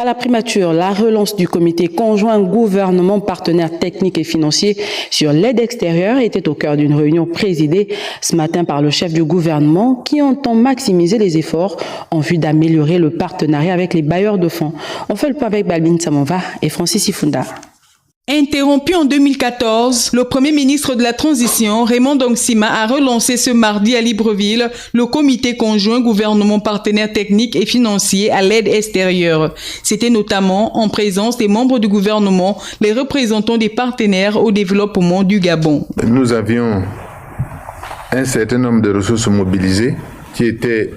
À la primature, la relance du comité conjoint gouvernement partenaires techniques et financiers sur l'aide extérieure était au cœur d'une réunion présidée ce matin par le chef du gouvernement qui entend maximiser les efforts en vue d'améliorer le partenariat avec les bailleurs de fonds. On fait le point avec Balbine Samonva et Francis Ifunda. Interrompu en 2014, le Premier ministre de la Transition, Raymond Dongsima, a relancé ce mardi à Libreville le comité conjoint gouvernement partenaires techniques et financiers à l'aide extérieure. C'était notamment en présence des membres du gouvernement, les représentants des partenaires au développement du Gabon. Nous avions un certain nombre de ressources mobilisées qui étaient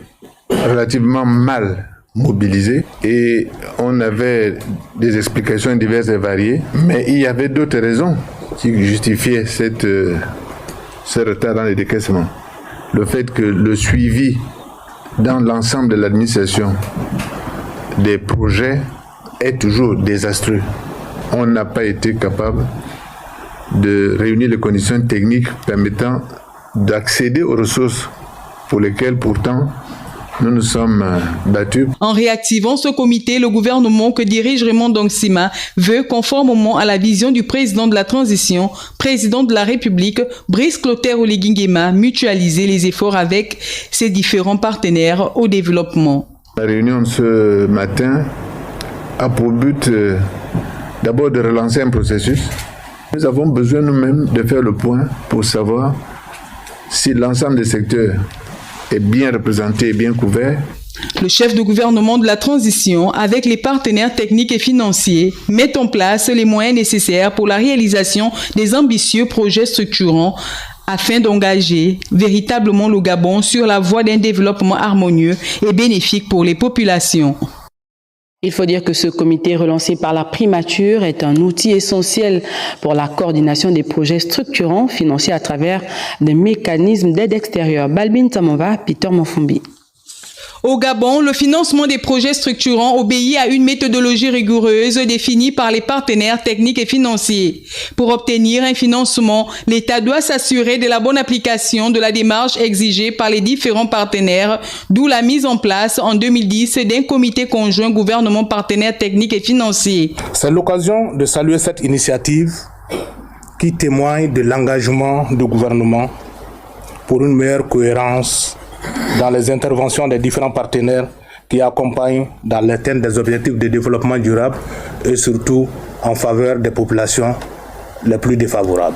relativement mal mobilisés et on avait des explications diverses et variées, mais il y avait d'autres raisons qui justifiaient ce retard dans les décaissements. Le fait que le suivi dans l'ensemble de l'administration des projets est toujours désastreux. On n'a pas été capable de réunir les conditions techniques permettant d'accéder aux ressources pour lesquelles pourtant nous nous sommes battus. En réactivant ce comité, le gouvernement que dirige Raymond Dongsima veut, conformément à la vision du président de la transition, président de la République, Brice Clotaire Oligui Nguema, mutualiser les efforts avec ses différents partenaires au développement. La réunion de ce matin a pour but d'abord de relancer un processus. Nous avons besoin nous-mêmes de faire le point pour savoir si l'ensemble des secteurs est bien représenté et bien couvert. Le chef de gouvernement de la transition, avec les partenaires techniques et financiers, met en place les moyens nécessaires pour la réalisation des ambitieux projets structurants afin d'engager véritablement le Gabon sur la voie d'un développement harmonieux et bénéfique pour les populations. Il faut dire que ce comité relancé par la primature est un outil essentiel pour la coordination des projets structurants financés à travers des mécanismes d'aide extérieure. Balbine Samonva, Peter Monfumbi. Au Gabon, le financement des projets structurants obéit à une méthodologie rigoureuse définie par les partenaires techniques et financiers. Pour obtenir un financement, l'État doit s'assurer de la bonne application de la démarche exigée par les différents partenaires, d'où la mise en place en 2010 d'un comité conjoint gouvernement partenaires techniques et financiers. C'est l'occasion de saluer cette initiative qui témoigne de l'engagement du gouvernement pour une meilleure cohérence dans les interventions des différents partenaires qui accompagnent dans l'atteinte des objectifs de développement durable et surtout en faveur des populations les plus défavorables.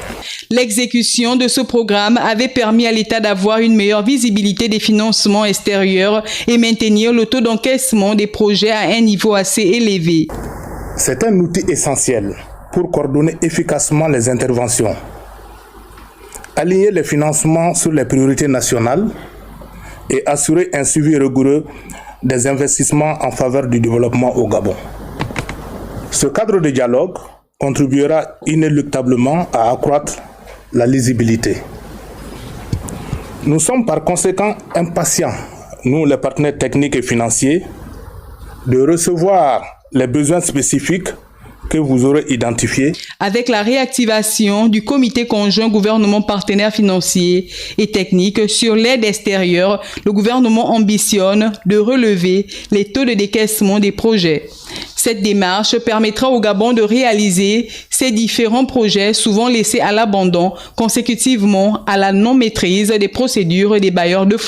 L'exécution de ce programme avait permis à l'État d'avoir une meilleure visibilité des financements extérieurs et maintenir le taux d'encaissement des projets à un niveau assez élevé. C'est un outil essentiel pour coordonner efficacement les interventions, aligner les financements sur les priorités nationales et assurer un suivi rigoureux des investissements en faveur du développement au Gabon. Ce cadre de dialogue contribuera inéluctablement à accroître la lisibilité. Nous sommes par conséquent impatients, nous les partenaires techniques et financiers, de recevoir les besoins spécifiques que vous aurez identifiés. Avec la réactivation du comité conjoint gouvernement partenaires financiers et techniques sur l'aide extérieure, le gouvernement ambitionne de relever les taux de décaissement des projets. Cette démarche permettra au Gabon de réaliser ces différents projets souvent laissés à l'abandon consécutivement à la non-maîtrise des procédures des bailleurs de fonds.